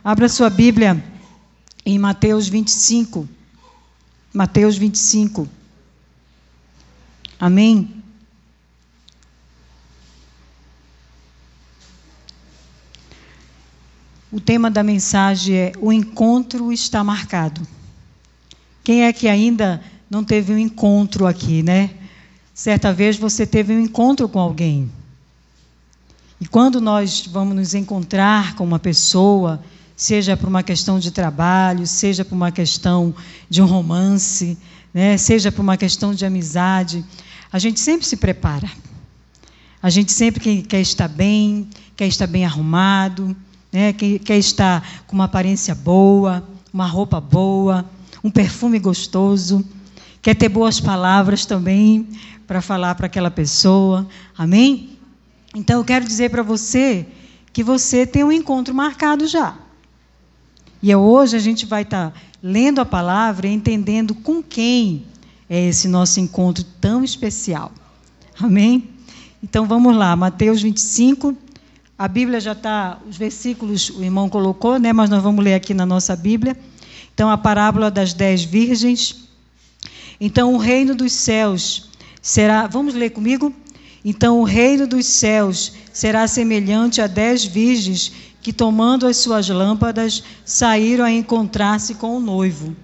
Abra sua Bíblia em Mateus 25. Mateus 25. Amém? O tema da mensagem é: o encontro está marcado. Quem é que ainda não teve um encontro aqui, né? Certa vez você teve um encontro com alguém. E quando nós vamos nos encontrar com uma pessoa, seja por uma questão de trabalho, seja por uma questão de um romance, né? Seja por uma questão de amizade, a gente sempre se prepara. A gente sempre quer estar bem arrumado, né? Quer estar com uma aparência boa, uma roupa boa, um perfume gostoso, quer ter boas palavras também para falar para aquela pessoa. Amém? Então, eu quero dizer para você que você tem um encontro marcado já. E hoje a gente vai estar lendo a palavra e entendendo com quem é esse nosso encontro tão especial. Amém? Então, vamos lá, Mateus 25. A Bíblia já está, os versículos o irmão colocou, né? Mas nós vamos ler aqui na nossa Bíblia. Então, a parábola das 10 virgens. Então, o reino dos céus será... Vamos ler comigo? Então, o reino dos céus será semelhante a 10 virgens que, tomando as suas lâmpadas, saíram a encontrar-se com o noivo.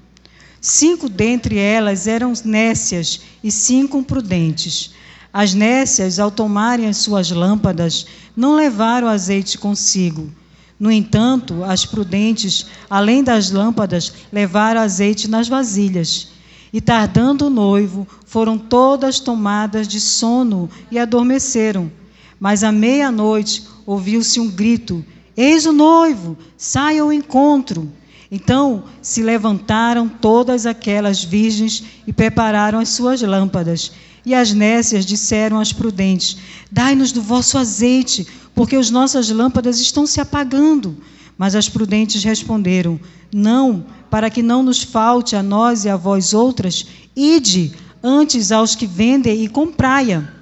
5 dentre elas eram nécias e 5 prudentes. As nécias, ao tomarem as suas lâmpadas, não levaram azeite consigo. No entanto, as prudentes, além das lâmpadas, levaram azeite nas vasilhas. E, tardando o noivo, foram todas tomadas de sono e adormeceram. Mas à meia-noite ouviu-se um grito: eis o noivo, saia ao encontro. Então se levantaram todas aquelas virgens e prepararam as suas lâmpadas. E as nécias disseram às prudentes: dai-nos do vosso azeite, porque as nossas lâmpadas estão se apagando. Mas as prudentes responderam: não, para que não nos falte a nós e a vós outras, ide antes aos que vendem e comprai-a.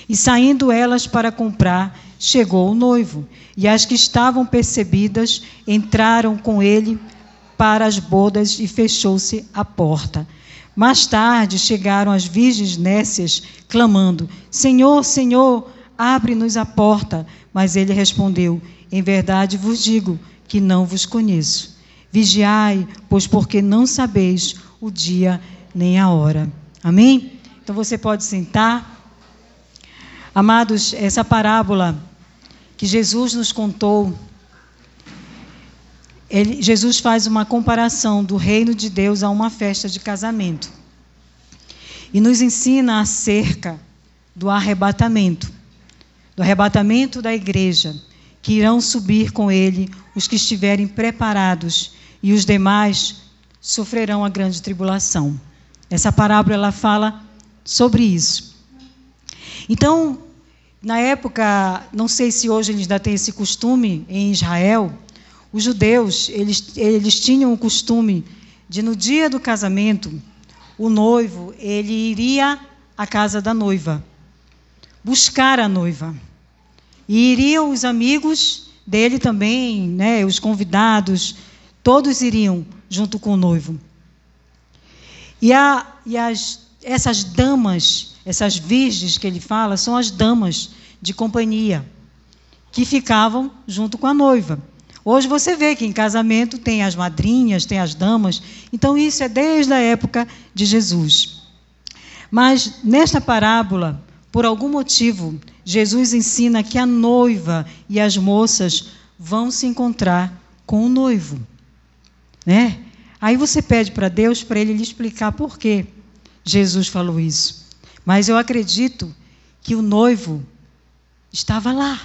E saindo elas para comprar, chegou o noivo, e as que estavam percebidas entraram com ele para as bodas e fechou-se a porta. Mais tarde chegaram as virgens nécias, clamando: Senhor, Senhor, abre-nos a porta. Mas ele respondeu: em verdade vos digo que não vos conheço. Vigiai, pois porque não sabeis o dia nem a hora. Amém? Então você pode sentar. Amados, essa parábola que Jesus nos contou, Jesus faz uma comparação do reino de Deus a uma festa de casamento. E nos ensina acerca do arrebatamento da igreja, que irão subir com ele os que estiverem preparados, e os demais sofrerão a grande tribulação. Essa parábola ela fala sobre isso. Então, na época, não sei se hoje eles ainda têm esse costume em Israel, os judeus, eles tinham o costume de, no dia do casamento, o noivo, ele iria à casa da noiva, buscar a noiva. E iriam os amigos dele também, né, os convidados, todos iriam junto com o noivo. Essas damas, essas virgens que ele fala, são as damas de companhia, que ficavam junto com a noiva. Hoje você vê que em casamento tem as madrinhas, tem as damas. Então isso é desde a época de Jesus. Mas nesta parábola, por algum motivo, Jesus ensina que a noiva e as moças vão se encontrar com o noivo, né? Aí você pede para Deus, para Ele lhe explicar por que Jesus falou isso. Mas eu acredito que o noivo estava lá.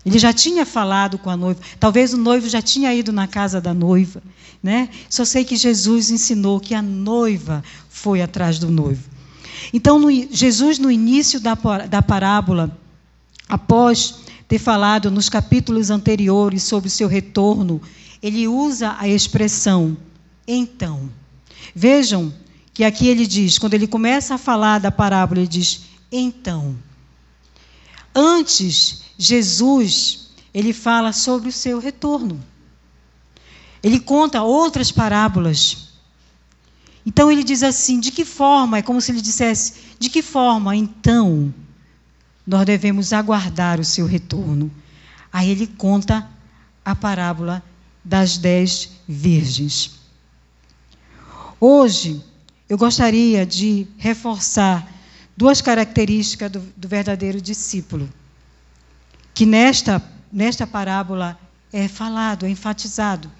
Ele já tinha falado com a noiva. Talvez o noivo já tinha ido na casa da noiva, né? Só sei que Jesus ensinou que a noiva foi atrás do noivo. Então, Jesus, no início da parábola, após ter falado nos capítulos anteriores sobre o seu retorno, ele usa a expressão então. Vejam que aqui ele diz, quando ele começa a falar da parábola, ele diz então. Antes, Jesus, ele fala sobre o seu retorno. Ele conta outras parábolas. Então ele diz assim, de que forma, é como se ele dissesse, de que forma então nós devemos aguardar o seu retorno? Aí ele conta a parábola das 10 virgens. Hoje, eu gostaria de reforçar 2 características do verdadeiro discípulo, que nesta parábola é falado, é enfatizado,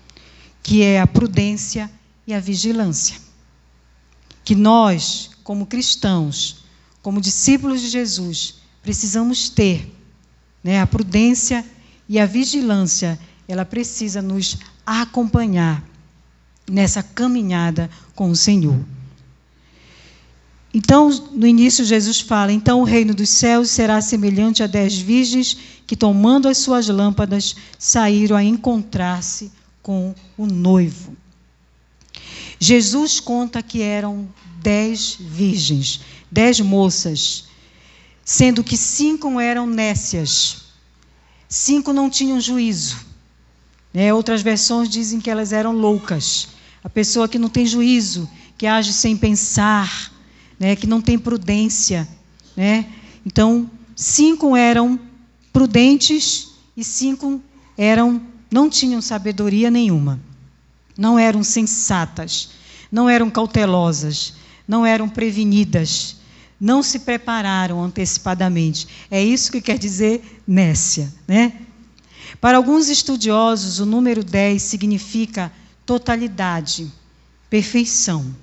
que é a prudência e a vigilância. Que nós, como cristãos, como discípulos de Jesus, precisamos ter, né? A prudência e a vigilância, ela precisa nos acompanhar nessa caminhada com o Senhor. Então, no início, Jesus fala, então o reino dos céus será semelhante a 10 virgens que, tomando as suas lâmpadas, saíram a encontrar-se com o noivo. Jesus conta que eram 10 virgens, 10 moças, sendo que 5 eram nécias, 5 não tinham juízo. Outras versões dizem que elas eram loucas. A pessoa que não tem juízo, que age sem pensar, que não tem prudência. Então, 5 eram prudentes e 5 não tinham sabedoria nenhuma. Não eram sensatas, não eram cautelosas, não eram prevenidas, não se prepararam antecipadamente. É isso que quer dizer nécia, Para alguns estudiosos, o número 10 significa totalidade, perfeição.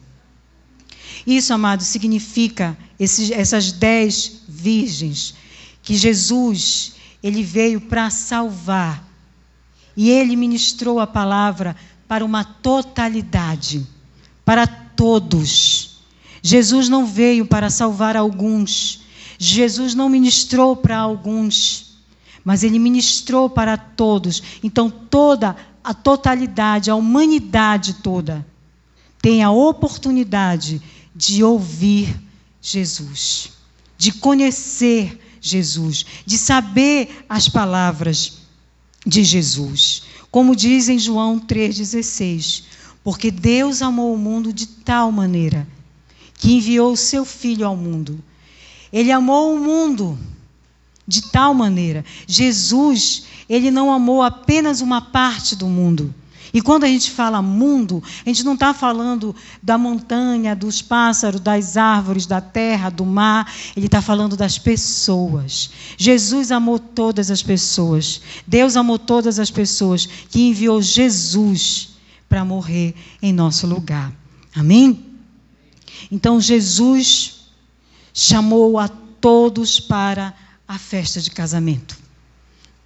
Isso, amados, significa essas 10 virgens que Jesus, ele veio para salvar. E ele ministrou a palavra para uma totalidade, para todos. Jesus não veio para salvar alguns. Jesus não ministrou para alguns, mas ele ministrou para todos. Então, toda a totalidade, a humanidade toda, tem a oportunidade de ouvir Jesus, de conhecer Jesus, de saber as palavras de Jesus. Como diz em João 3,16, porque Deus amou o mundo de tal maneira que enviou o seu Filho ao mundo. Ele amou o mundo de tal maneira. Jesus, ele não amou apenas uma parte do mundo. E quando a gente fala mundo, a gente não está falando da montanha, dos pássaros, das árvores, da terra, do mar. Ele está falando das pessoas. Jesus amou todas as pessoas. Deus amou todas as pessoas, que enviou Jesus para morrer em nosso lugar. Amém? Então, Jesus chamou a todos para a festa de casamento.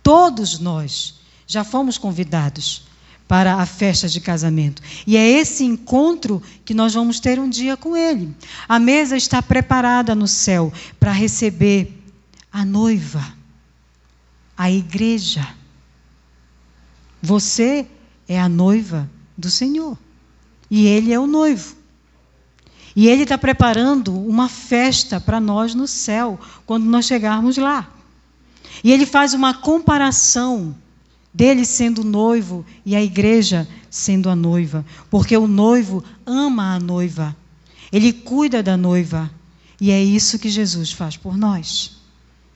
Todos nós já fomos convidados para a festa de casamento. E é esse encontro que nós vamos ter um dia com Ele. A mesa está preparada no céu para receber a noiva, a igreja. Você é a noiva do Senhor. E Ele é o noivo. E Ele está preparando uma festa para nós no céu, quando nós chegarmos lá. E Ele faz uma comparação dele sendo noivo e a igreja sendo a noiva. Porque o noivo ama a noiva. Ele cuida da noiva. E é isso que Jesus faz por nós.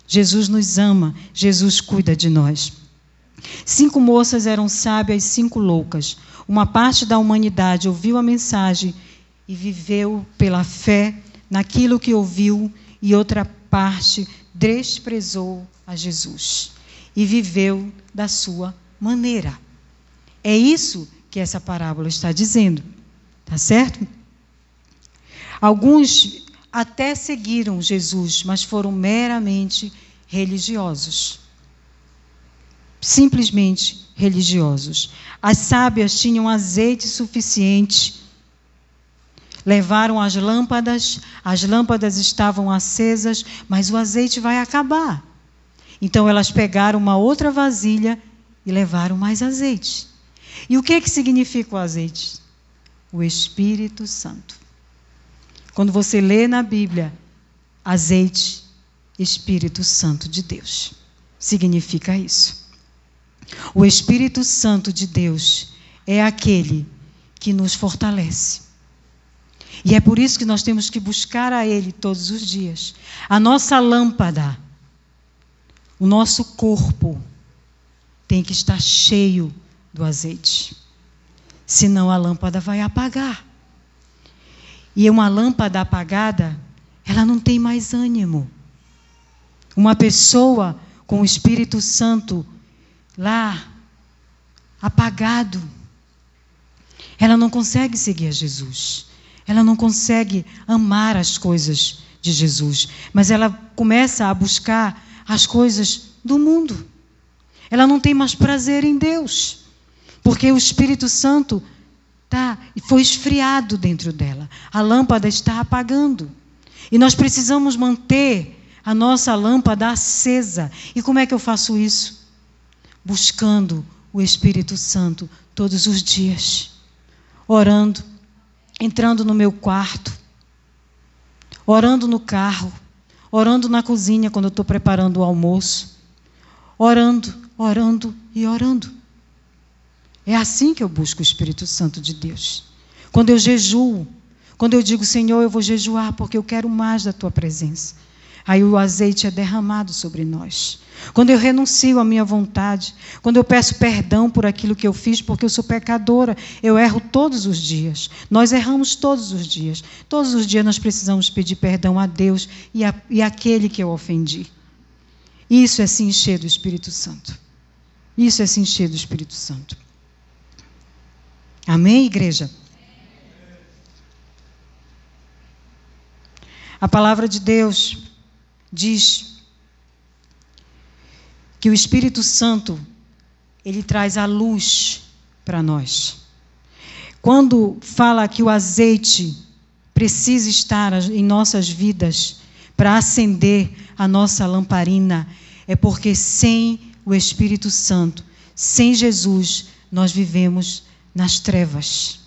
Jesus nos ama. Jesus cuida de nós. 5 moças eram sábias, 5 loucas. Uma parte da humanidade ouviu a mensagem e viveu pela fé naquilo que ouviu, e outra parte desprezou a Jesus e viveu da sua maneira. É isso que essa parábola está dizendo. Tá certo? Alguns até seguiram Jesus, mas foram meramente religiosos. Simplesmente religiosos. As sábias tinham azeite suficiente, levaram as lâmpadas estavam acesas, mas o azeite vai acabar. Então elas pegaram uma outra vasilha e levaram mais azeite. E o que significa o azeite? O Espírito Santo. Quando você lê na Bíblia, azeite, Espírito Santo de Deus, significa isso. O Espírito Santo de Deus é aquele que nos fortalece. E é por isso que nós temos que buscar a Ele todos os dias. A nossa lâmpada, o nosso corpo, tem que estar cheio do azeite. Senão a lâmpada vai apagar. E uma lâmpada apagada, ela não tem mais ânimo. Uma pessoa com o Espírito Santo lá, apagado, ela não consegue seguir a Jesus. Ela não consegue amar as coisas de Jesus. Mas ela começa a buscar as coisas do mundo. Ela não tem mais prazer em Deus. Porque o Espírito Santo foi esfriado dentro dela. A lâmpada está apagando. E nós precisamos manter a nossa lâmpada acesa. E como é que eu faço isso? Buscando o Espírito Santo todos os dias. Orando, entrando no meu quarto, orando no carro, orando na cozinha quando eu estou preparando o almoço. Orando, orando e orando. É assim que eu busco o Espírito Santo de Deus. Quando eu jejuo, quando eu digo, Senhor, eu vou jejuar porque eu quero mais da Tua presença. Aí o azeite é derramado sobre nós. Quando eu renuncio à minha vontade, quando eu peço perdão por aquilo que eu fiz, porque eu sou pecadora, eu erro todos os dias. Nós erramos todos os dias. Todos os dias nós precisamos pedir perdão a Deus e àquele que eu ofendi. Isso é se encher do Espírito Santo. Isso é se encher do Espírito Santo. Amém, igreja? A palavra de Deus diz que o Espírito Santo, ele traz a luz para nós. Quando fala que o azeite precisa estar em nossas vidas para acender a nossa lamparina, é porque sem o Espírito Santo, sem Jesus, nós vivemos nas trevas.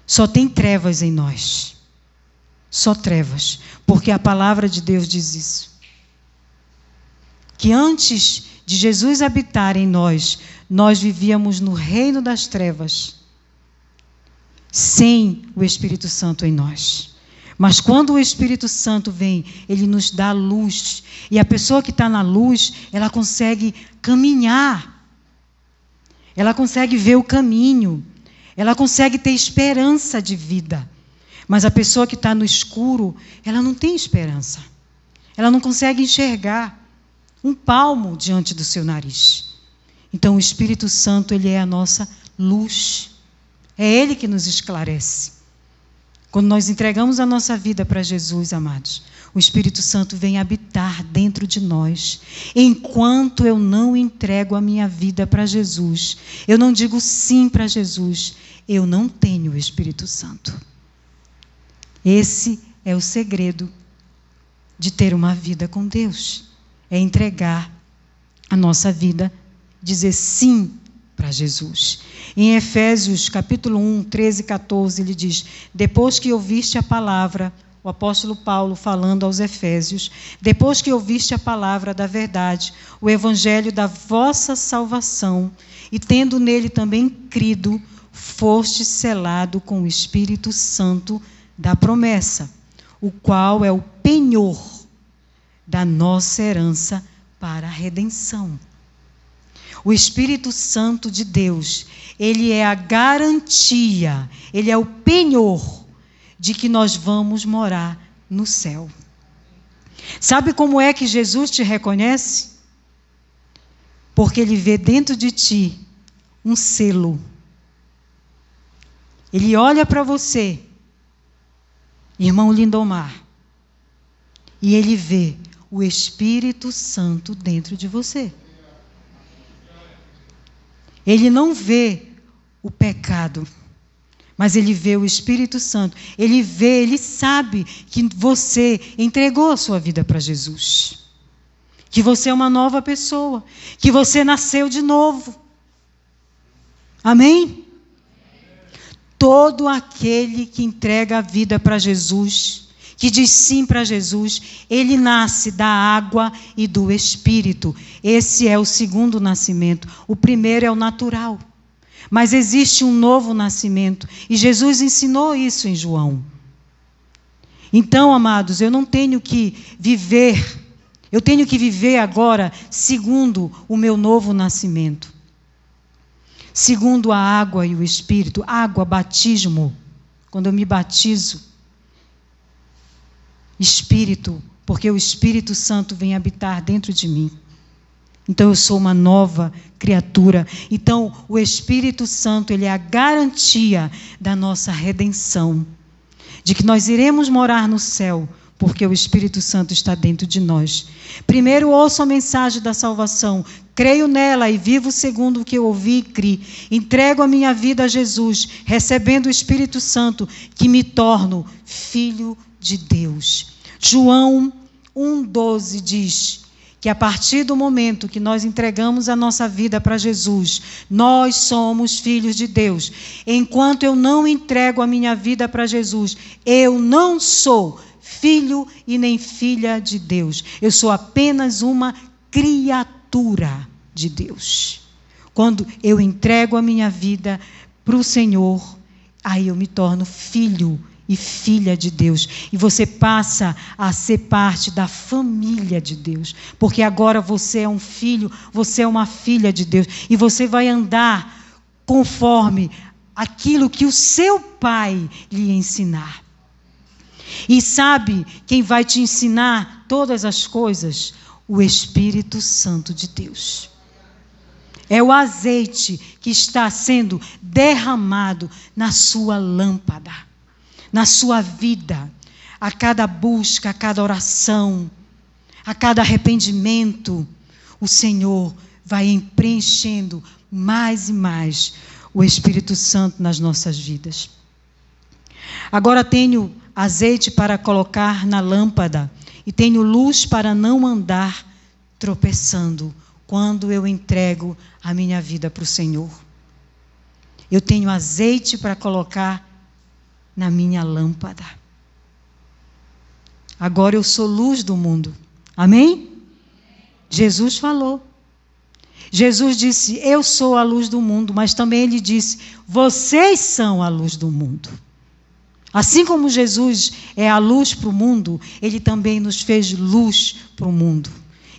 Só tem trevas em nós. Só trevas. Porque a palavra de Deus diz isso. Que antes de Jesus habitar em nós, nós vivíamos no reino das trevas, sem o Espírito Santo em nós. Mas quando o Espírito Santo vem, ele nos dá luz. E a pessoa que está na luz, ela consegue caminhar. Ela consegue ver o caminho. Ela consegue ter esperança de vida. Mas a pessoa que está no escuro, ela não tem esperança. Ela não consegue enxergar um palmo diante do seu nariz. Então o Espírito Santo, ele é a nossa luz. É Ele que nos esclarece. Quando nós entregamos a nossa vida para Jesus, amados, o Espírito Santo vem habitar dentro de nós. Enquanto eu não entrego a minha vida para Jesus, eu não digo sim para Jesus, eu não tenho o Espírito Santo. Esse é o segredo de ter uma vida com Deus. É entregar a nossa vida, dizer sim para Jesus. Em Efésios, capítulo 1, 13 e 14, ele diz: depois que ouviste a palavra, o apóstolo Paulo falando aos Efésios, depois que ouviste a palavra da verdade, o evangelho da vossa salvação, e tendo nele também crido, foste selado com o Espírito Santo da promessa, o qual é o penhor da nossa herança para a redenção. O Espírito Santo de Deus, ele é a garantia, ele é o penhor de que nós vamos morar no céu. Sabe como é que Jesus te reconhece? Porque ele vê dentro de ti um selo. Ele olha para você, irmão Lindomar, e ele vê o Espírito Santo dentro de você. Ele não vê o pecado, mas ele vê o Espírito Santo. Ele vê, ele sabe que você entregou a sua vida para Jesus. Que você é uma nova pessoa. Que você nasceu de novo. Amém? Todo aquele que entrega a vida para Jesus, que diz sim para Jesus, ele nasce da água e do Espírito. Esse é o segundo nascimento. O primeiro é o natural. Mas existe um novo nascimento. E Jesus ensinou isso em João. Então, amados, eu não tenho que viver, eu tenho que viver agora segundo o meu novo nascimento. Segundo a água e o Espírito. Água, batismo. Quando eu me batizo. Espírito, porque o Espírito Santo vem habitar dentro de mim. Então eu sou uma nova criatura. Então o Espírito Santo, ele é a garantia da nossa redenção. De que nós iremos morar no céu, porque o Espírito Santo está dentro de nós. Primeiro ouço a mensagem da salvação, creio nela e vivo segundo o que eu ouvi e criei. Entrego a minha vida a Jesus, recebendo o Espírito Santo, que me torno filho de Deus. João 1,12 diz que a partir do momento que nós entregamos a nossa vida para Jesus, nós somos filhos de Deus. Enquanto eu não entrego a minha vida para Jesus, eu não sou filho e nem filha de Deus. Eu sou apenas uma criatura de Deus. Quando eu entrego a minha vida para o Senhor, aí eu me torno filho e filha de Deus. E você passa a ser parte da família de Deus. Porque agora você é um filho, você é uma filha de Deus. E você vai andar conforme aquilo que o seu pai lhe ensinar. E sabe quem vai te ensinar todas as coisas? O Espírito Santo de Deus. É o azeite que está sendo derramado na sua lâmpada, na sua vida, a cada busca, a cada oração, a cada arrependimento, o Senhor vai preenchendo mais e mais o Espírito Santo nas nossas vidas. Agora tenho azeite para colocar na lâmpada e tenho luz para não andar tropeçando quando eu entrego a minha vida para o Senhor. Eu tenho azeite para colocar na minha lâmpada. Agora eu sou luz do mundo. Amém? Jesus falou. Jesus disse, eu sou a luz do mundo, mas também ele disse, vocês são a luz do mundo. Assim como Jesus é a luz para o mundo, ele também nos fez luz para o mundo.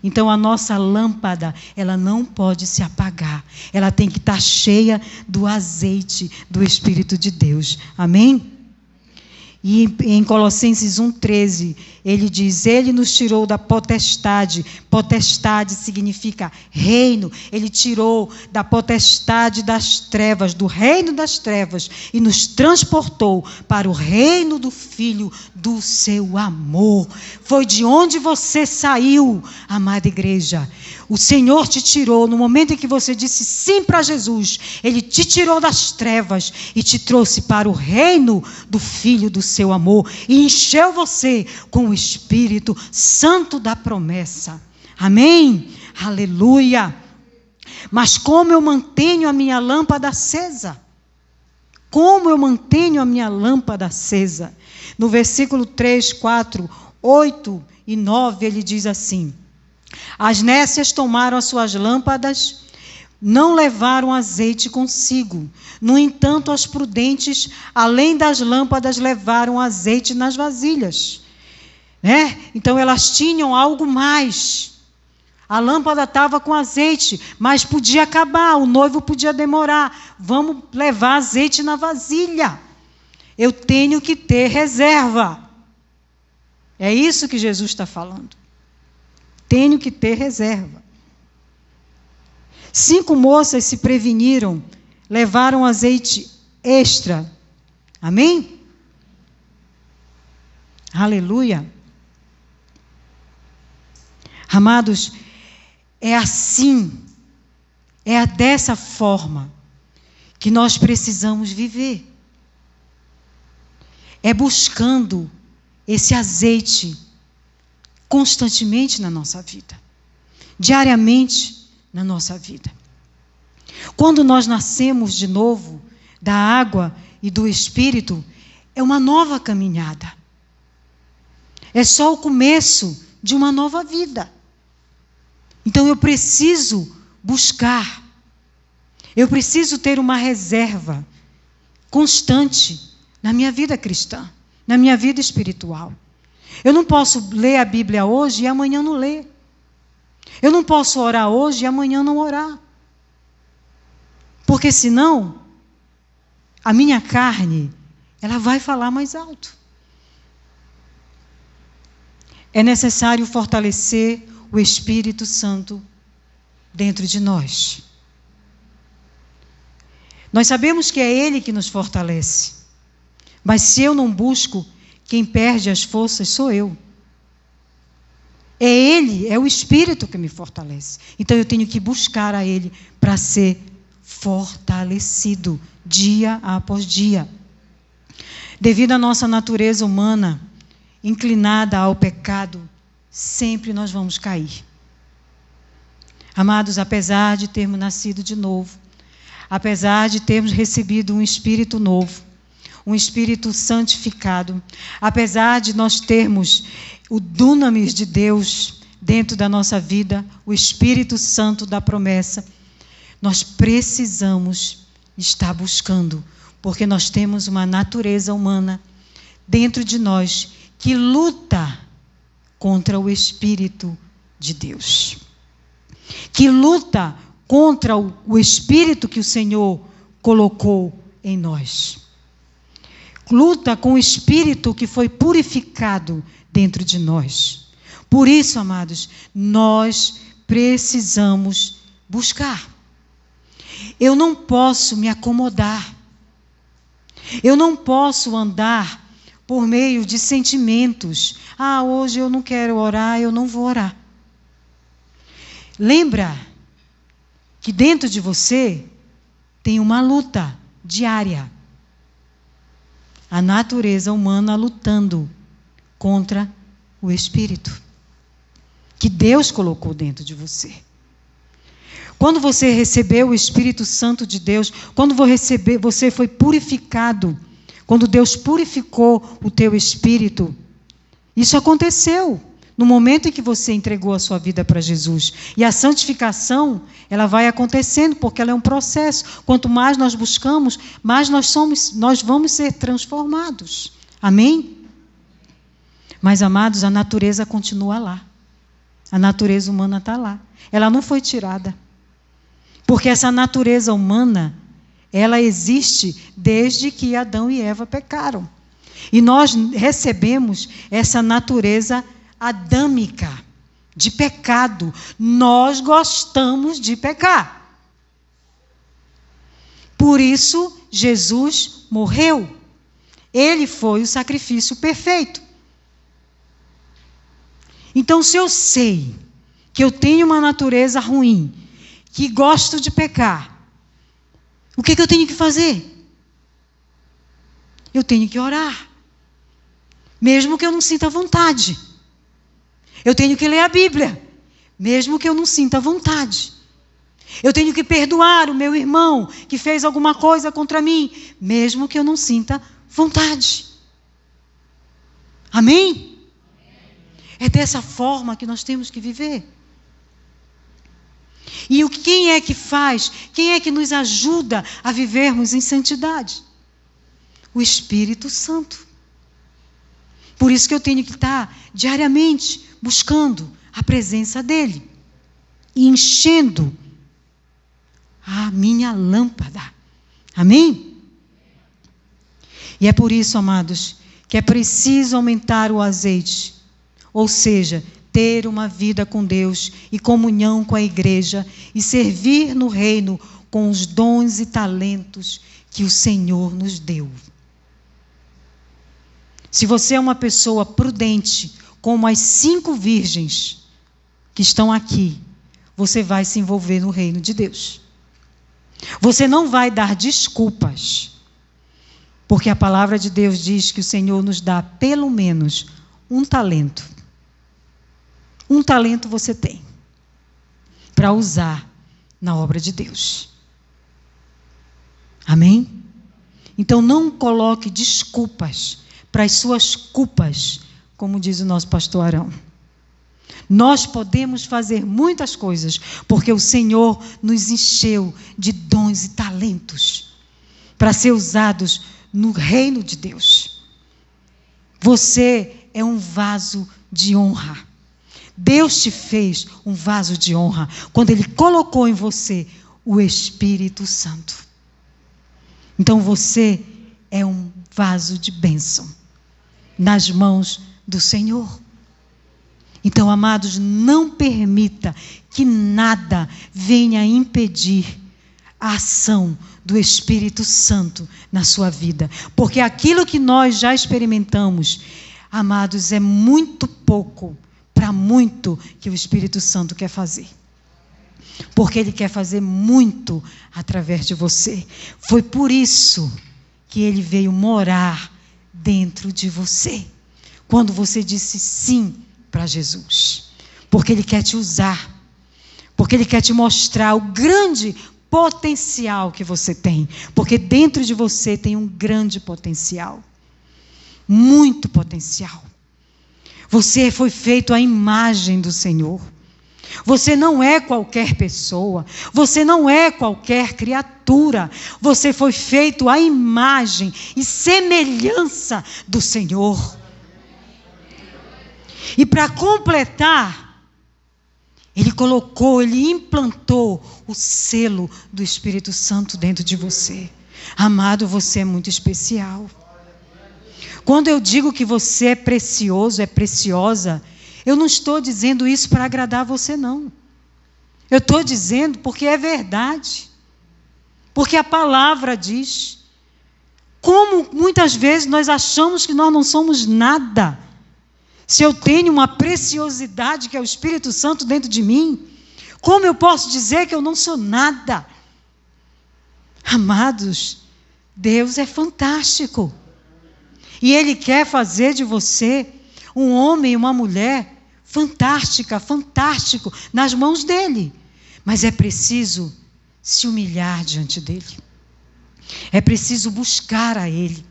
Então a nossa lâmpada, ela não pode se apagar. Ela tem que estar cheia do azeite do Espírito de Deus. Amém? E em Colossenses 1,13, ele diz, ele nos tirou da potestade. Potestade significa reino. Ele tirou da potestade das trevas, do reino das trevas, e nos transportou para o reino do Filho do seu amor. Foi de onde você saiu, amada igreja. O Senhor te tirou, no momento em que você disse sim para Jesus, ele te tirou das trevas e te trouxe para o reino do Filho do seu amor e encheu você com o Espírito Santo da promessa. Amém? Aleluia! Mas como eu mantenho a minha lâmpada acesa? Como eu mantenho a minha lâmpada acesa? No versículo 3, 4, 8 e 9, ele diz assim, as nécias tomaram as suas lâmpadas, não levaram azeite consigo. No entanto, as prudentes, além das lâmpadas, levaram azeite nas vasilhas. Então, elas tinham algo mais. A lâmpada estava com azeite, mas podia acabar, o noivo podia demorar. Vamos levar azeite na vasilha. Eu tenho que ter reserva. É isso que Jesus está falando. Tenho que ter reserva. 5 moças se preveniram, levaram azeite extra. Amém? Aleluia. Amados, é assim, é dessa forma que nós precisamos viver. É buscando esse azeite constantemente na nossa vida, diariamente na nossa vida. Quando nós nascemos de novo da água e do Espírito, é uma nova caminhada. É só o começo de uma nova vida. Então eu preciso buscar. Eu preciso ter uma reserva constante na minha vida cristã, na minha vida espiritual. Eu não posso ler a Bíblia hoje e amanhã não ler. Eu não posso orar hoje e amanhã não orar. Porque senão, a minha carne, ela vai falar mais alto. É necessário fortalecer o Espírito Santo dentro de nós. Nós sabemos que é Ele que nos fortalece. Mas se eu não busco, quem perde as forças sou eu. É Ele, é o Espírito que me fortalece. Então eu tenho que buscar a Ele para ser fortalecido dia após dia. Devido à nossa natureza humana, inclinada ao pecado, sempre nós vamos cair. Amados, apesar de termos nascido de novo, apesar de termos recebido um Espírito novo, um Espírito santificado, apesar de nós termos o dunamis de Deus dentro da nossa vida, o Espírito Santo da promessa, nós precisamos estar buscando, porque nós temos uma natureza humana dentro de nós que luta contra o Espírito de Deus, que luta contra o Espírito que o Senhor colocou em nós. Luta com o Espírito que foi purificado dentro de nós. Por isso, amados, nós precisamos buscar. Eu não posso me acomodar. Eu não posso andar por meio de sentimentos. Ah, hoje eu não quero orar, eu não vou orar. Lembra que dentro de você tem uma luta diária. A natureza humana lutando contra o Espírito que Deus colocou dentro de você. Quando você recebeu o Espírito Santo de Deus, quando você foi purificado, quando Deus purificou o teu espírito, isso aconteceu no momento em que você entregou a sua vida para Jesus. E a santificação, ela vai acontecendo, porque ela é um processo. Quanto mais nós buscamos, mais nós vamos ser transformados. Amém? Mas, amados, a natureza continua lá. A natureza humana está lá. Ela não foi tirada. Porque essa natureza humana, ela existe desde que Adão e Eva pecaram. E nós recebemos essa natureza adâmica, de pecado. Nós gostamos de pecar. Por isso, Jesus morreu. Ele foi o sacrifício perfeito. Então, se eu sei que eu tenho uma natureza ruim, que gosto de pecar, o que eu tenho que fazer? Eu tenho que orar. Mesmo que eu não sinta vontade. Eu tenho que ler a Bíblia, mesmo que eu não sinta vontade. Eu tenho que perdoar o meu irmão que fez alguma coisa contra mim, mesmo que eu não sinta vontade. Amém? É dessa forma que nós temos que viver. E quem é que faz? Quem é que nos ajuda a vivermos em santidade? O Espírito Santo. Por isso que eu tenho que estar diariamente buscando a presença dEle e enchendo a minha lâmpada. Amém? E é por isso, amados, que é preciso aumentar o azeite, ou seja, ter uma vida com Deus e comunhão com a igreja e servir no reino com os dons e talentos que o Senhor nos deu. Se você é uma pessoa prudente, como as 5 virgens que estão aqui, você vai se envolver no reino de Deus. Você não vai dar desculpas, porque a palavra de Deus diz que o Senhor nos dá pelo menos um talento. Um talento você tem para usar na obra de Deus. Amém? Então não coloque desculpas para as suas culpas, como diz o nosso pastor Arão. Nós podemos fazer muitas coisas, porque o Senhor nos encheu de dons e talentos para ser usados no reino de Deus. Você é um vaso de honra. Deus te fez um vaso de honra quando Ele colocou em você o Espírito Santo. Então você é um vaso de bênção nas mãos do Senhor. Então, amados, não permita que nada venha impedir a ação do Espírito Santo na sua vida. Porque aquilo que nós já experimentamos, amados, é muito pouco para muito que o Espírito Santo quer fazer. Porque Ele quer fazer muito através de você. Foi por isso que Ele veio morar dentro de você. Quando você disse sim para Jesus. Porque Ele quer te usar. Porque Ele quer te mostrar o grande potencial que você tem. Porque dentro de você tem um grande potencial. Muito potencial. Você foi feito à imagem do Senhor. Você não é qualquer pessoa. Você não é qualquer criatura. Você foi feito à imagem e semelhança do Senhor. E para completar, Ele implantou o selo do Espírito Santo dentro de você. Amado, você é muito especial. Quando eu digo que você é precioso, é preciosa, eu não estou dizendo isso para agradar você, não. Eu estou dizendo porque é verdade. Porque a palavra diz. Como muitas vezes nós achamos que nós não somos nada. Se eu tenho uma preciosidade que é o Espírito Santo dentro de mim, como eu posso dizer que eu não sou nada? Amados, Deus é fantástico. E Ele quer fazer de você um homem e uma mulher fantástica, fantástico, nas mãos dEle. Mas é preciso se humilhar diante dEle. É preciso buscar a Ele.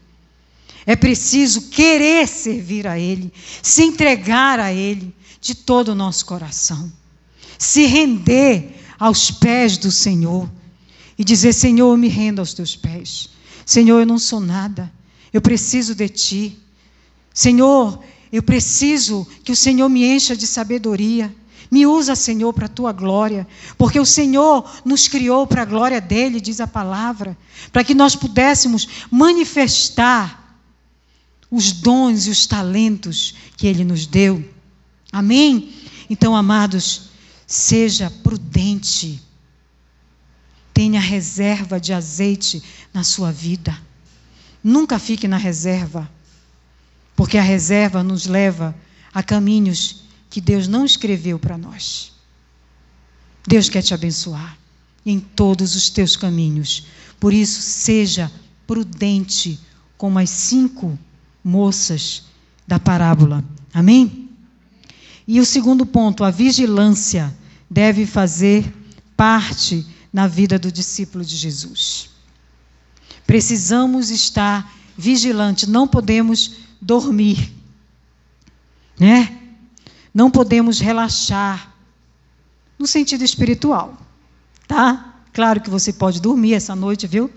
É preciso querer servir a Ele, se entregar a Ele de todo o nosso coração. Se render aos pés do Senhor e dizer: Senhor, eu me rendo aos teus pés. Senhor, eu não sou nada. Eu preciso de Ti. Senhor, eu preciso que o Senhor me encha de sabedoria. Me usa, Senhor, para a Tua glória. Porque o Senhor nos criou para a glória dEle, diz a palavra. Para que nós pudéssemos manifestar os dons e os talentos que Ele nos deu. Amém? Então, amados, seja prudente. Tenha reserva de azeite na sua vida. Nunca fique na reserva. Porque a reserva nos leva a caminhos que Deus não escreveu para nós. Deus quer te abençoar em todos os teus caminhos. Por isso, seja prudente como as 5 moças da parábola. Amém? E o segundo ponto, a vigilância deve fazer parte na vida do discípulo de Jesus. Precisamos estar vigilantes, não podemos dormir, né? Não podemos relaxar no sentido espiritual, tá? Claro que você pode dormir essa noite, viu?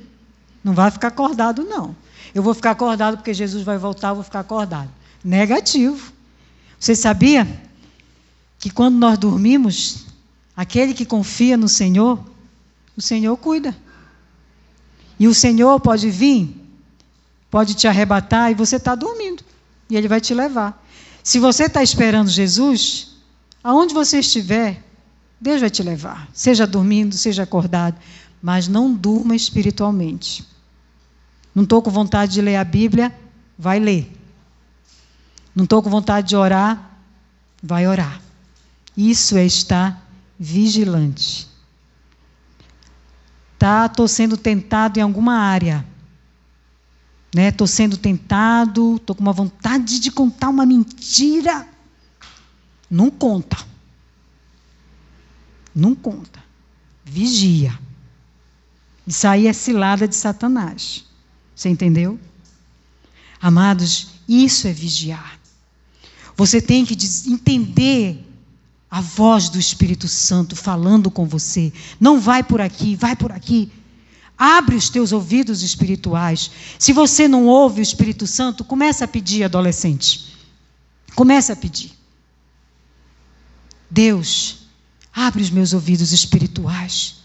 Não vai ficar acordado, não. Eu vou ficar acordado porque Jesus vai voltar, eu vou ficar acordado. Negativo. Você sabia que quando nós dormimos, aquele que confia no Senhor, o Senhor cuida. E o Senhor pode vir, pode te arrebatar e você está dormindo. E Ele vai te levar. Se você está esperando Jesus, aonde você estiver, Deus vai te levar. Seja dormindo, seja acordado. Mas não durma espiritualmente. Não estou com vontade de ler a Bíblia, vai ler. Não estou com vontade de orar, vai orar. Isso é estar vigilante. Estou sendo tentado em alguma área. Estou sendo tentado, estou com uma vontade de contar uma mentira. Não conta. Não conta. Vigia. Isso aí é cilada de Satanás. Você entendeu? Amados, isso é vigiar. Você tem que entender a voz do Espírito Santo falando com você. Não vai por aqui, vai por aqui. Abre os teus ouvidos espirituais. Se você não ouve o Espírito Santo, começa a pedir, adolescente. Começa a pedir. Deus, abre os meus ouvidos espirituais.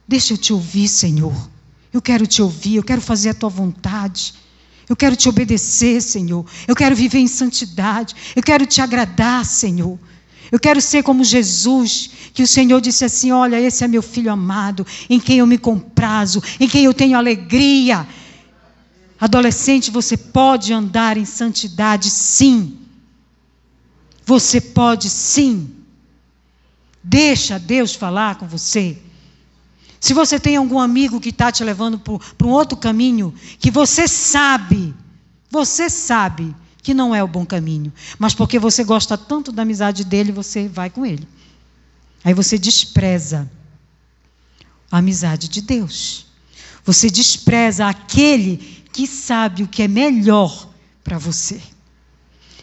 Deixa eu te ouvir, Senhor. Eu quero te ouvir, eu quero fazer a tua vontade. Eu quero te obedecer, Senhor. Eu quero viver em santidade. Eu quero te agradar, Senhor. Eu quero ser como Jesus, que o Senhor disse assim: olha, esse é meu filho amado, em quem eu me comprazo, em quem eu tenho alegria. Adolescente, você pode andar em santidade, sim. Você pode, sim. Deixa Deus falar com você. Se você tem algum amigo que está te levando para um outro caminho, que você sabe que não é o bom caminho, mas porque você gosta tanto da amizade dele, você vai com ele. Aí você despreza a amizade de Deus. Você despreza aquele que sabe o que é melhor para você.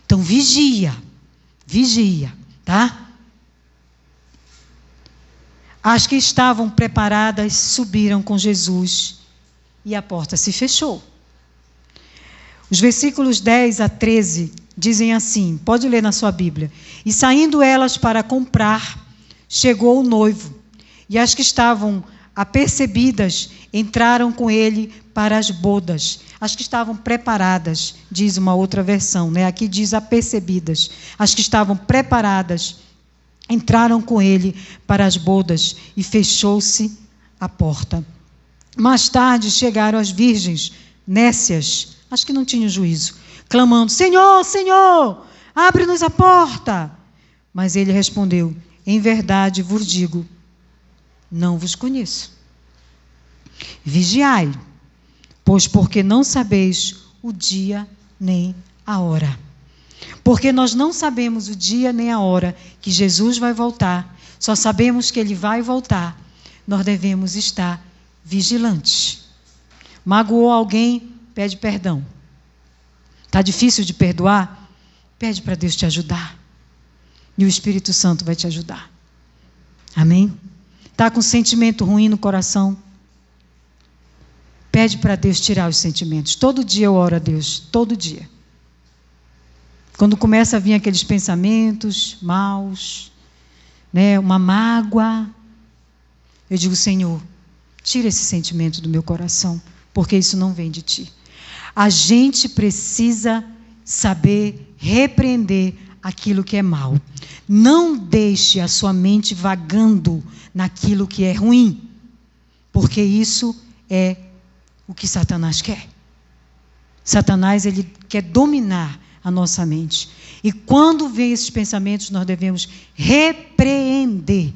Então vigia, tá? As que estavam preparadas subiram com Jesus e a porta se fechou. Os versículos 10 a 13 dizem assim, pode ler na sua Bíblia. E saindo elas para comprar, chegou o noivo, e as que estavam apercebidas entraram com ele para as bodas. As que estavam preparadas, diz uma outra versão, né? Aqui diz apercebidas. As que estavam preparadas entraram com ele para as bodas e fechou-se a porta. Mais tarde chegaram as virgens, nécias, as que não tinham juízo, clamando: Senhor, Senhor, abre-nos a porta. Mas ele respondeu: em verdade vos digo, não vos conheço. Vigiai, pois porque não sabeis o dia nem a hora. Porque nós não sabemos o dia nem a hora que Jesus vai voltar, só sabemos que ele vai voltar. Nós devemos estar vigilantes. Magoou alguém, pede perdão. Está difícil de perdoar? Pede para Deus te ajudar. E o Espírito Santo vai te ajudar. Amém? Está com sentimento ruim no coração? Pede para Deus tirar os sentimentos. Todo dia eu oro a Deus, todo dia. Quando começa a vir aqueles pensamentos maus, né, uma mágoa, eu digo: Senhor, tira esse sentimento do meu coração, porque isso não vem de ti. A gente precisa saber repreender aquilo que é mal. Não deixe a sua mente vagando naquilo que é ruim, porque isso é o que Satanás quer. Satanás, ele quer dominar a nossa mente. E quando vem esses pensamentos, nós devemos repreender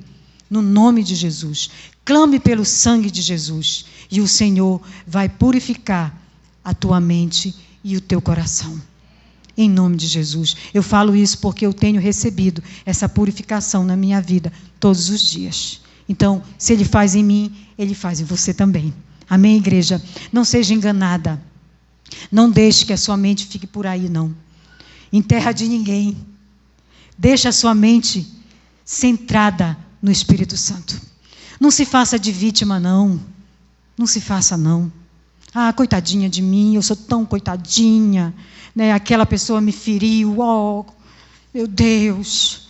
no nome de Jesus. Clame pelo sangue de Jesus e o Senhor vai purificar a tua mente e o teu coração. Em nome de Jesus. Eu falo isso porque eu tenho recebido essa purificação na minha vida todos os dias. Então, se Ele faz em mim, Ele faz em você também. Amém, igreja? Não seja enganada. Não deixe que a sua mente fique por aí, não. Em terra de ninguém. Deixa a sua mente centrada no Espírito Santo. Não se faça de vítima, não. Não se faça, não. Ah, coitadinha de mim, eu sou tão coitadinha, né? Aquela pessoa me feriu, oh, meu Deus.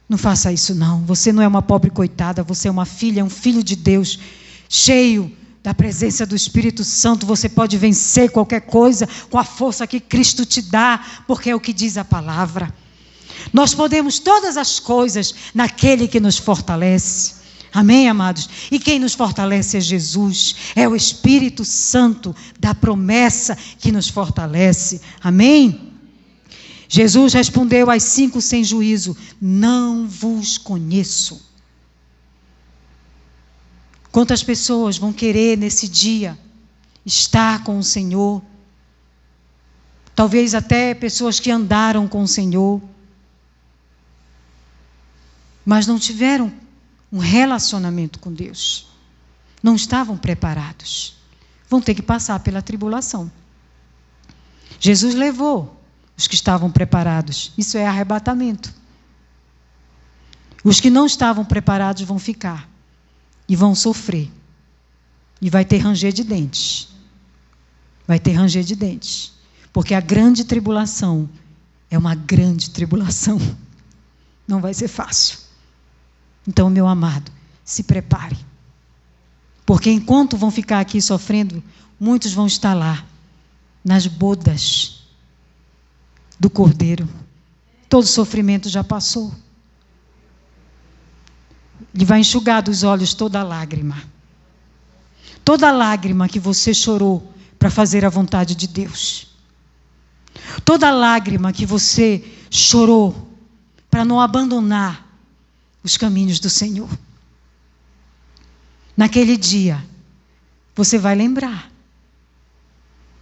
Não faça isso, não. Você não é uma pobre coitada, você é uma filha, um filho de Deus, cheio da presença do Espírito Santo. Você pode vencer qualquer coisa com a força que Cristo te dá, porque é o que diz a palavra. Nós podemos todas as coisas naquele que nos fortalece. Amém, amados? E quem nos fortalece é Jesus, é o Espírito Santo da promessa que nos fortalece. Amém? Jesus respondeu às 5 sem juízo: não vos conheço. Quantas pessoas vão querer nesse dia estar com o Senhor? Talvez até pessoas que andaram com o Senhor, mas não tiveram um relacionamento com Deus. Não estavam preparados. Vão ter que passar pela tribulação. Jesus levou os que estavam preparados. Isso é arrebatamento. Os que não estavam preparados vão ficar e vão sofrer. E vai ter ranger de dentes. Vai ter ranger de dentes. Porque a grande tribulação é uma grande tribulação. Não vai ser fácil. Então, meu amado, se prepare. Porque enquanto vão ficar aqui sofrendo, muitos vão estar lá, nas bodas do Cordeiro. Todo sofrimento já passou. Ele vai enxugar dos olhos toda lágrima. Toda lágrima que você chorou para fazer a vontade de Deus. Toda lágrima que você chorou para não abandonar os caminhos do Senhor. Naquele dia, você vai lembrar.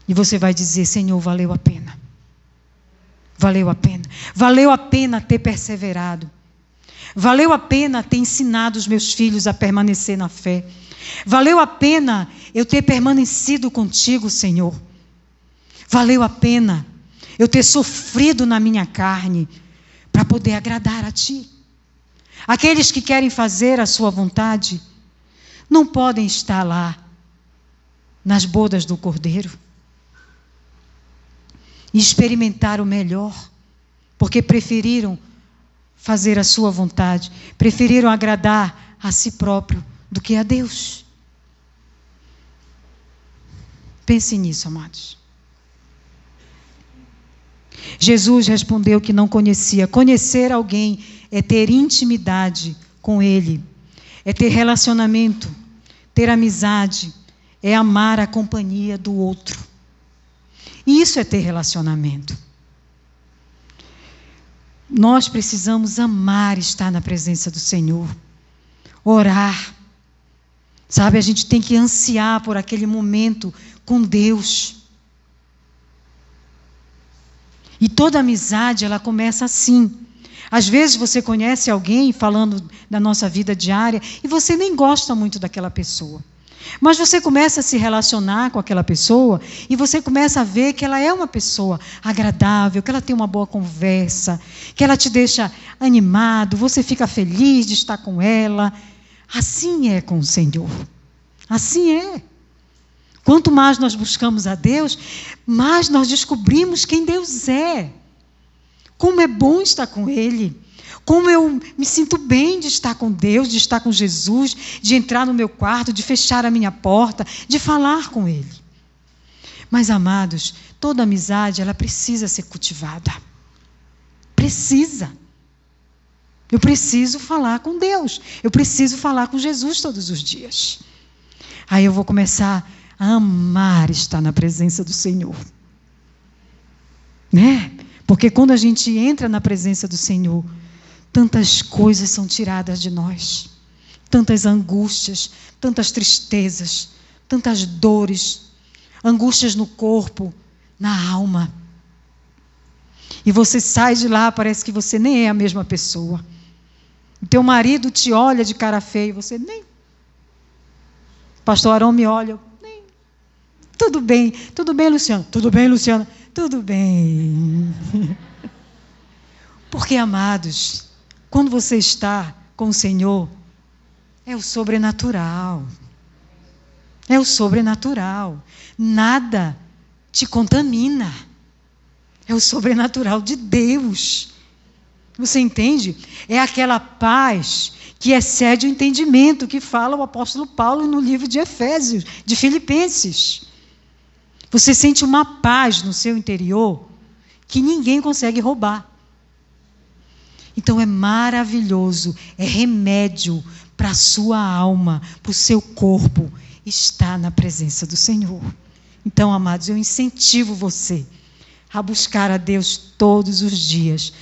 E você vai dizer: Senhor, valeu a pena. Valeu a pena. Valeu a pena ter perseverado. Valeu a pena ter ensinado os meus filhos a permanecer na fé. Valeu a pena eu ter permanecido contigo, Senhor. Valeu a pena eu ter sofrido na minha carne para poder agradar a Ti. Aqueles que querem fazer a sua vontade não podem estar lá nas bodas do Cordeiro e experimentar o melhor, porque preferiram fazer a sua vontade, preferiram agradar a si próprio do que a Deus. Pense nisso, amados. Jesus respondeu que não conhecia. Conhecer alguém é ter intimidade com Ele, é ter relacionamento, ter amizade, é amar a companhia do outro. Isso é ter relacionamento. Nós precisamos amar estar na presença do Senhor, orar. Sabe, a gente tem que ansiar por aquele momento com Deus. E toda amizade, ela começa assim. Às vezes você conhece alguém, falando da nossa vida diária, e você nem gosta muito daquela pessoa. Mas você começa a se relacionar com aquela pessoa e você começa a ver que ela é uma pessoa agradável, que ela tem uma boa conversa, que ela te deixa animado, você fica feliz de estar com ela. Assim é com o Senhor. Assim é. Quanto mais nós buscamos a Deus, mais nós descobrimos quem Deus é. Como é bom estar com Ele. Como eu me sinto bem de estar com Deus, de estar com Jesus, de entrar no meu quarto, de fechar a minha porta, de falar com Ele. Mas, amados, toda amizade, ela precisa ser cultivada. Precisa. Eu preciso falar com Deus. Eu preciso falar com Jesus todos os dias. Aí eu vou começar a amar estar na presença do Senhor. Né? Porque quando a gente entra na presença do Senhor, tantas coisas são tiradas de nós. Tantas angústias, tantas tristezas, tantas dores, angústias no corpo, na alma. E você sai de lá, parece que você nem é a mesma pessoa. O teu marido te olha de cara feia e você nem. Pastor Arão me olha, nem. Tudo bem, Luciana? Tudo bem, Luciana? Tudo bem. Porque, amados, quando você está com o Senhor, é o sobrenatural. É o sobrenatural. Nada te contamina. É o sobrenatural de Deus. Você entende? É aquela paz que excede o entendimento que fala o apóstolo Paulo no livro de Efésios, de Filipenses. Você sente uma paz no seu interior que ninguém consegue roubar. Então é maravilhoso, é remédio para a sua alma, para o seu corpo, estar na presença do Senhor. Então, amados, eu incentivo você a buscar a Deus todos os dias,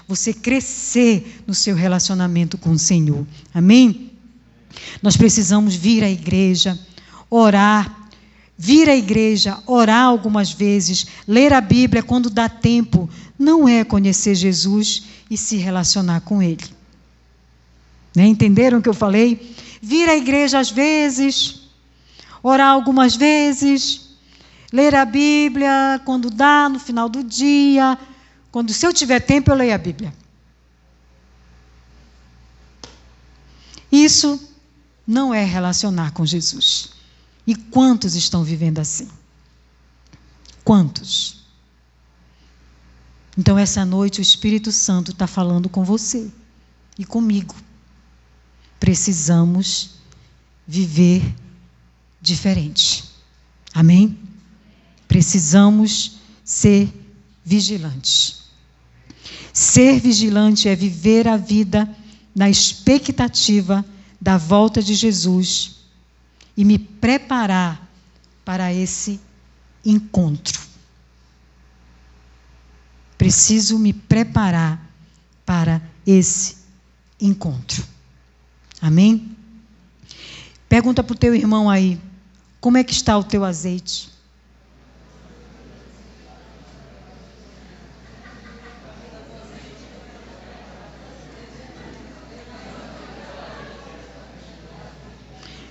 você crescer no seu relacionamento com o Senhor. Amém? Nós precisamos vir à igreja, orar, algumas vezes, ler a Bíblia quando dá tempo. Não é conhecer Jesus e se relacionar com Ele. Né? Entenderam o que eu falei? Vir à igreja às vezes, orar algumas vezes, ler a Bíblia quando dá, no final do dia. Se eu tiver tempo, eu leio a Bíblia. Isso não é relacionar com Jesus. E quantos estão vivendo assim? Quantos? Então, essa noite, o Espírito Santo está falando com você e comigo. Precisamos viver diferente. Amém? Precisamos ser vigilantes. Ser vigilante é viver a vida na expectativa da volta de Jesus e me preparar para esse encontro. Preciso me preparar para esse encontro. Amém? Pergunta para o teu irmão aí, como é que está o teu azeite?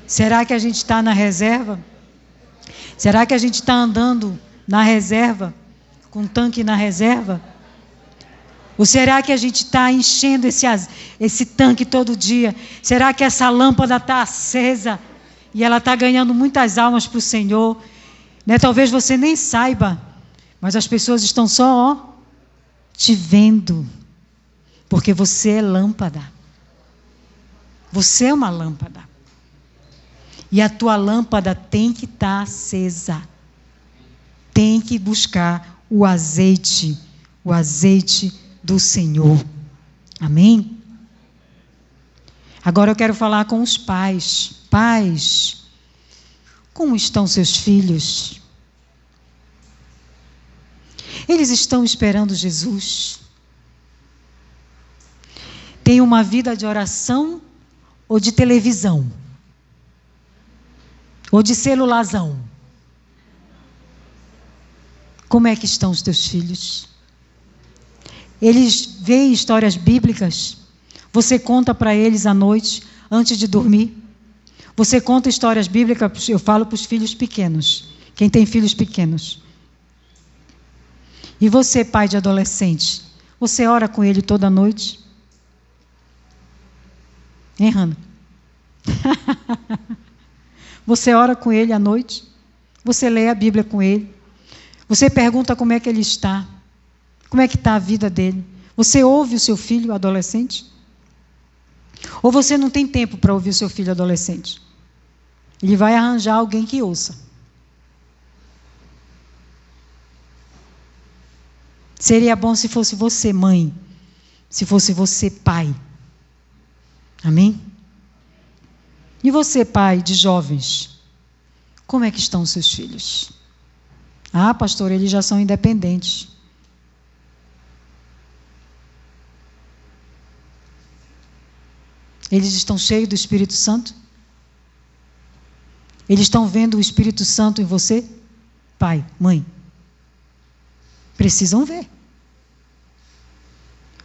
Será que a gente está na reserva? Será que a gente está andando na reserva? Com o tanque na reserva? Ou será que a gente está enchendo esse tanque todo dia? Será que essa lâmpada está acesa e ela está ganhando muitas almas para o Senhor? Né? Talvez você nem saiba, mas as pessoas estão só te vendo, porque você é lâmpada. Você é uma lâmpada. E a tua lâmpada tem que estar acesa. Tem que buscar o azeite do Senhor. Amém? Agora eu quero falar com os pais. Pais, como estão seus filhos? Eles estão esperando Jesus? Tem uma vida de oração ou de televisão? Ou de celularzão? Como é que estão os teus filhos? Eles veem histórias bíblicas? Você conta para eles à noite, antes de dormir? Você conta histórias bíblicas, eu falo para os filhos pequenos, quem tem filhos pequenos. E você, pai de adolescente, você ora com ele toda noite? Hein, Hannah? Você ora com ele à noite? Você lê a Bíblia com ele? Você pergunta como é que ele está? Como é que está a vida dele? Você ouve o seu filho adolescente? Ou você não tem tempo para ouvir o seu filho adolescente? Ele vai arranjar alguém que ouça. Seria bom se fosse você, mãe. Se fosse você, pai. Amém? E você, pai de jovens? Como é que estão os seus filhos? Ah, pastor, eles já são independentes. Eles estão cheios do Espírito Santo? Eles estão vendo o Espírito Santo em você? Pai, mãe. Precisam ver.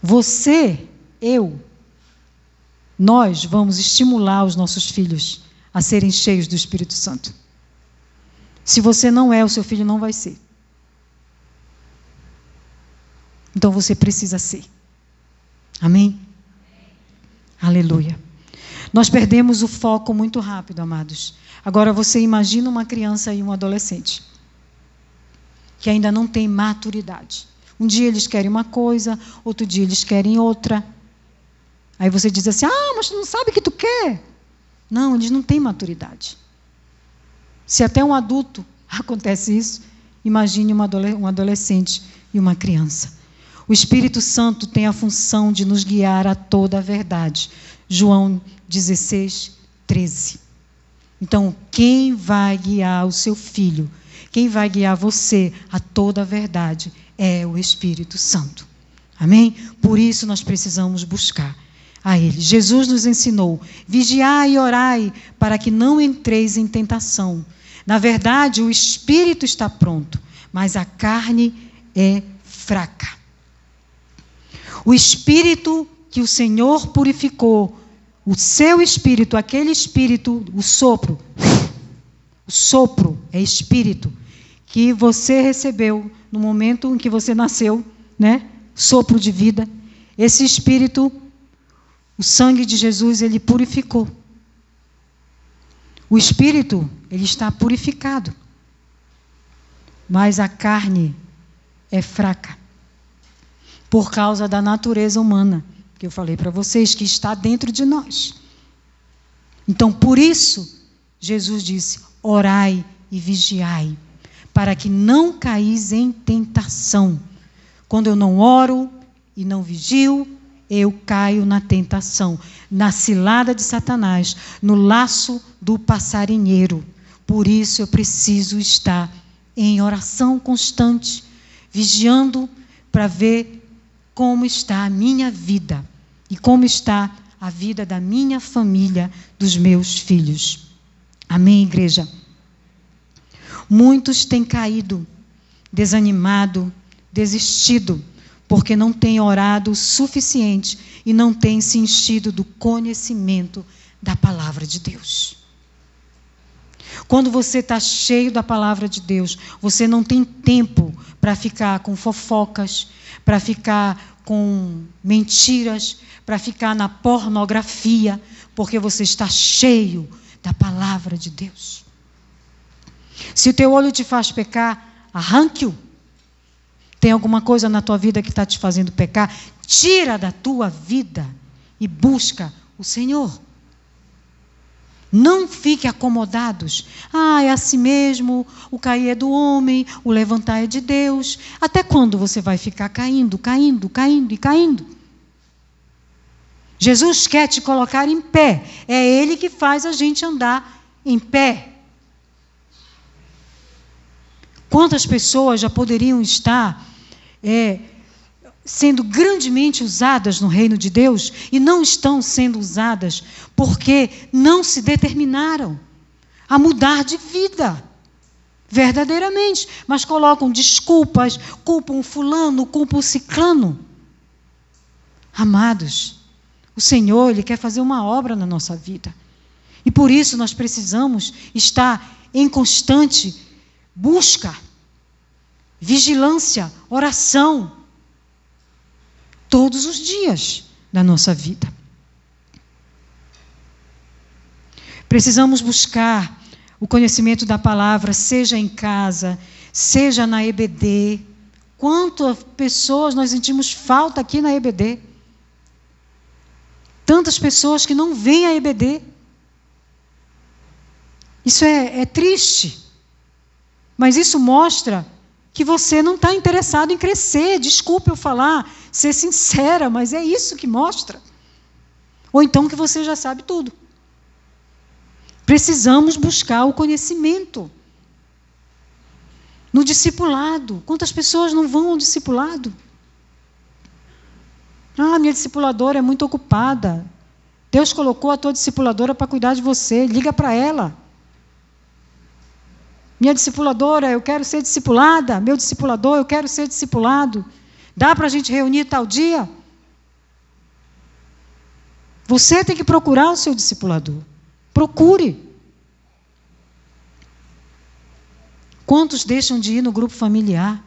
Você, eu, nós vamos estimular os nossos filhos a serem cheios do Espírito Santo. Se você não é, o seu filho não vai ser. Então você precisa ser. Amém? Aleluia. Nós perdemos o foco muito rápido, amados. Agora você imagina uma criança e um adolescente que ainda não tem maturidade. Um dia eles querem uma coisa, outro dia eles querem outra. Aí você diz assim, mas tu não sabe o que tu quer. Não, eles não têm maturidade. Se até um adulto acontece isso, imagine um adolescente e uma criança. O Espírito Santo tem a função de nos guiar a toda a verdade. João 16, 13. Então, quem vai guiar o seu filho, quem vai guiar você a toda a verdade é o Espírito Santo. Amém? Por isso nós precisamos buscar a Ele. Jesus nos ensinou, vigiai e orai para que não entreis em tentação. Na verdade, o espírito está pronto, mas a carne é fraca. O espírito que o Senhor purificou, o seu espírito, aquele espírito, o sopro é espírito, que você recebeu no momento em que você nasceu, né? Sopro de vida. Esse espírito O sangue de Jesus, ele purificou. O espírito, ele está purificado. Mas a carne é fraca. Por causa da natureza humana, que eu falei para vocês, que está dentro de nós. Então, por isso, Jesus disse: orai e vigiai, para que não caís em tentação. Quando eu não oro e não vigio, eu caio na tentação, na cilada de Satanás, no laço do passarinheiro. Por isso eu preciso estar em oração constante, vigiando para ver como está a minha vida e como está a vida da minha família, dos meus filhos. Amém, igreja? Muitos têm caído, desanimado, desistido, porque não têm orado o suficiente e não têm se enchido do conhecimento da palavra de Deus. Quando você está cheio da palavra de Deus, você não tem tempo para ficar com fofocas, para ficar com mentiras, para ficar na pornografia, porque você está cheio da palavra de Deus. Se o teu olho te faz pecar, arranque-o. Tem alguma coisa na tua vida que está te fazendo pecar? Tira da tua vida e busca o Senhor. Não fique acomodados. É assim mesmo, o cair é do homem, o levantar é de Deus. Até quando você vai ficar caindo? Jesus quer te colocar em pé. É Ele que faz a gente andar em pé. Quantas pessoas já poderiam estar sendo grandemente usadas no reino de Deus e não estão sendo usadas porque não se determinaram a mudar de vida verdadeiramente, mas colocam desculpas, culpam o fulano, culpam o ciclano. Amados, o Senhor, Ele quer fazer uma obra na nossa vida e por isso nós precisamos estar em constante busca, vigilância, oração, todos os dias da nossa vida. Precisamos buscar o conhecimento da palavra, seja em casa, seja na EBD. Quantas pessoas nós sentimos falta aqui na EBD? Tantas pessoas que não vêm à EBD. Isso é triste. Mas isso mostra que você não está interessado em crescer. Desculpe eu falar, ser sincera, mas é isso que mostra. Ou então que você já sabe tudo. Precisamos buscar o conhecimento. No discipulado. Quantas pessoas não vão ao discipulado? Minha discipuladora é muito ocupada. Deus colocou a tua discipuladora para cuidar de você. Liga para ela. Minha discipuladora, eu quero ser discipulada. Meu discipulador, eu quero ser discipulado. Dá para a gente reunir tal dia? Você tem que procurar o seu discipulador. Procure. Quantos deixam de ir no grupo familiar?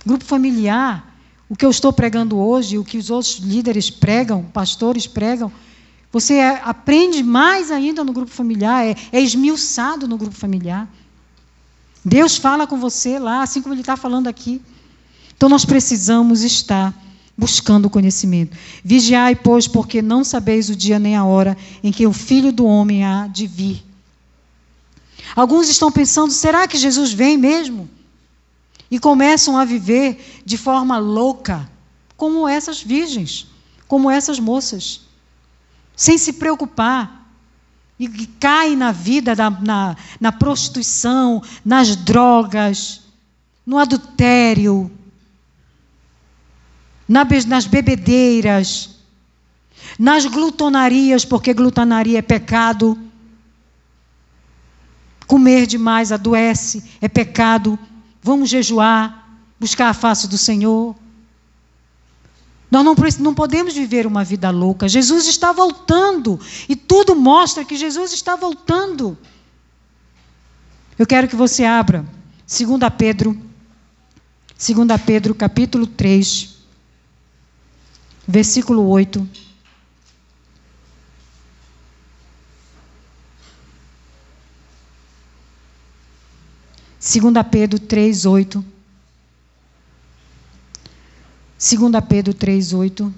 Grupo familiar, o que eu estou pregando hoje, o que os outros líderes pregam, pastores pregam, você aprende mais ainda no grupo familiar, é esmiuçado no grupo familiar. Deus fala com você lá, assim como Ele está falando aqui. Então nós precisamos estar buscando o conhecimento. Vigiai, pois, porque não sabeis o dia nem a hora em que o Filho do Homem há de vir. Alguns estão pensando, será que Jesus vem mesmo? E começam a viver de forma louca, como essas virgens, como essas moças, sem se preocupar, e caem na vida, na prostituição, nas drogas, no adultério, nas bebedeiras, nas glutonarias, porque glutonaria é pecado. Comer demais adoece, é pecado. Vamos jejuar, buscar a face do Senhor. Nós não podemos viver uma vida louca. Jesus está voltando. E tudo mostra que Jesus está voltando. Eu quero que você abra 2 Pedro capítulo 3. versículo 8. Segunda Pedro 3:8. 2 Pedro 3:8.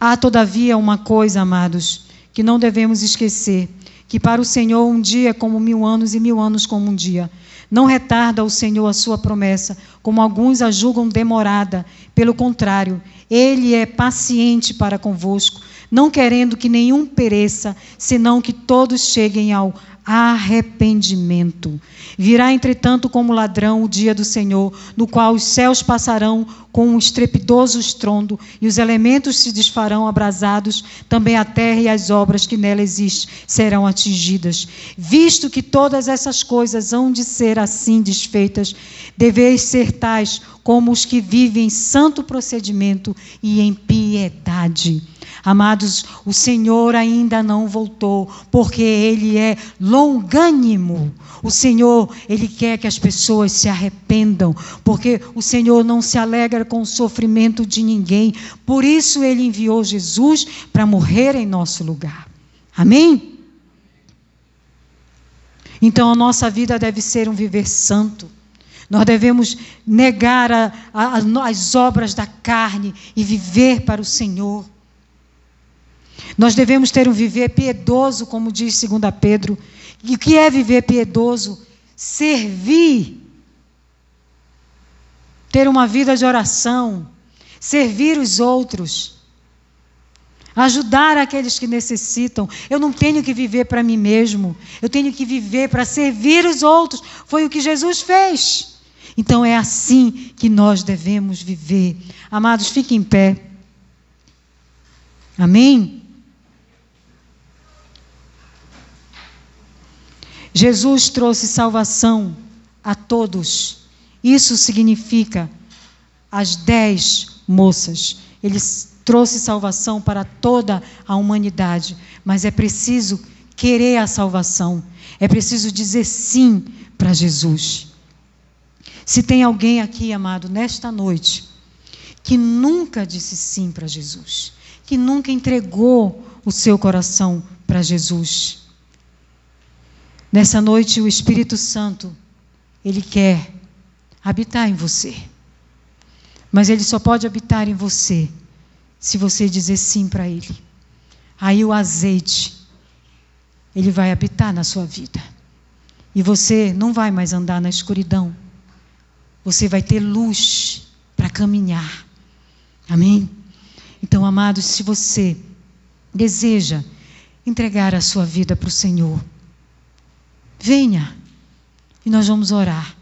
Há, todavia, uma coisa, amados, que não devemos esquecer, que para o Senhor um dia é como 1000 anos e 1000 anos como um dia. Não retarda o Senhor a sua promessa, como alguns a julgam demorada. Pelo contrário, Ele é paciente para convosco, não querendo que nenhum pereça, senão que todos cheguem ao arrependimento. Virá, entretanto, como ladrão o dia do Senhor, no qual os céus passarão com um estrepitoso estrondo, e os elementos se desfarão abrasados, também a terra e as obras que nela existem serão atingidas. Visto que todas essas coisas hão de ser assim desfeitas, deveis ser tais como os que vivem em santo procedimento e em piedade. Amados, o Senhor ainda não voltou, porque Ele é longânimo. O Senhor, Ele quer que as pessoas se arrependam, porque o Senhor não se alegra com o sofrimento de ninguém. Por isso Ele enviou Jesus para morrer em nosso lugar. Amém? Então a nossa vida deve ser um viver santo. Nós devemos negar as obras da carne e viver para o Senhor. Nós devemos ter um viver piedoso, como diz 2 Pedro. E o que é viver piedoso? Servir. Ter uma vida de oração. Servir os outros. Ajudar aqueles que necessitam. Eu não tenho que viver para mim mesmo. Eu tenho que viver para servir os outros. Foi o que Jesus fez. Então é assim que nós devemos viver. Amados, fiquem em pé. Amém? Jesus trouxe salvação a todos. Isso significa as 10 moças. Ele trouxe salvação para toda a humanidade. Mas é preciso querer a salvação. É preciso dizer sim para Jesus. Se tem alguém aqui, amado, nesta noite, que nunca disse sim para Jesus, que nunca entregou o seu coração para Jesus, nessa noite o Espírito Santo, Ele quer habitar em você. Mas Ele só pode habitar em você se você dizer sim para Ele. Aí o azeite, Ele vai habitar na sua vida. E você não vai mais andar na escuridão. Você vai ter luz para caminhar. Amém? Então, amados, se você deseja entregar a sua vida para o Senhor, venha e nós vamos orar.